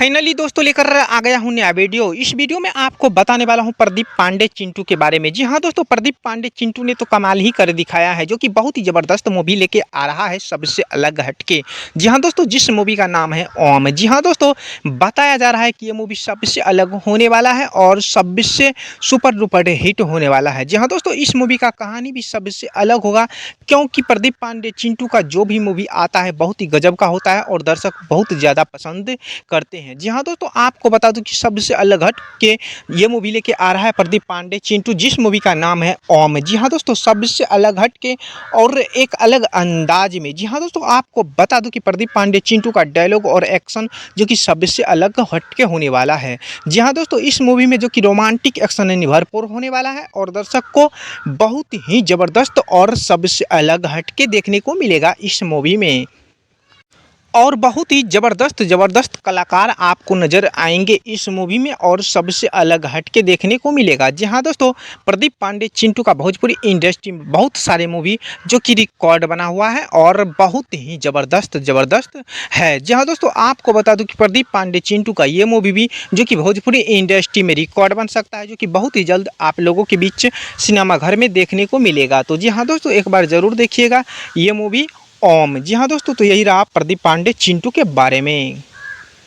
Finally दोस्तों लेकर आ गया हूँ नया वीडियो। इस वीडियो में आपको बताने वाला हूँ प्रदीप पांडे चिंटू के बारे में। जी हाँ दोस्तों, प्रदीप पांडे चिंटू ने तो कमाल ही कर दिखाया है, जो कि बहुत ही ज़बरदस्त मूवी लेके आ रहा है सबसे अलग हटके। जी हाँ दोस्तों, जिस मूवी का नाम है ओम। जी हाँ दोस्तों, बताया जा रहा है कि ये मूवी सबसे अलग होने वाला है और सबसे सुपर डुपर हिट होने वाला है। जी हाँ दोस्तों, इस मूवी का कहानी भी सबसे अलग होगा, क्योंकि प्रदीप पांडे चिंटू का जो भी मूवी आता है बहुत ही गजब का होता है और दर्शक बहुत ज़्यादा पसंद करते हैं। जी हाँ दोस्तों, आपको बता दूं कि सबसे अलग हट के ये मूवी लेके आ रहा है प्रदीप पांडे चिंटू, जिस मूवी का नाम है ओम। जी हाँ दोस्तों, सबसे अलग हट के और एक अलग अंदाज में। जी हाँ दोस्तों, आपको बता दूं कि प्रदीप पांडे चिंटू का डायलॉग और एक्शन जो कि सबसे अलग हट के होने वाला है। जी हाँ दोस्तों, इस मूवी में जो कि रोमांटिक एक्शन है भरपूर होने वाला है और दर्शक को बहुत ही ज़बरदस्त और सबसे अलग हट के देखने को मिलेगा इस मूवी में। और बहुत ही ज़बरदस्त कलाकार आपको नज़र आएंगे इस मूवी में और सबसे अलग हटके देखने को मिलेगा। जी हाँ दोस्तों, प्रदीप पांडे चिंटू का भोजपुरी इंडस्ट्री में बहुत सारे मूवी जो कि रिकॉर्ड बना हुआ है और बहुत ही ज़बरदस्त है। जी हाँ दोस्तों, आपको बता दूं कि प्रदीप पांडे चिंटू का ये मूवी भी जो कि भोजपुरी इंडस्ट्री में रिकॉर्ड बन सकता है, जो कि बहुत ही जल्द आप लोगों के बीच सिनेमा घर में देखने को मिलेगा। तो जी हाँ दोस्तों, एक बार ज़रूर देखिएगा ये मूवी ओम। जी हाँ दोस्तों, तो यही रहा प्रदीप पांडे चिंटू के बारे में।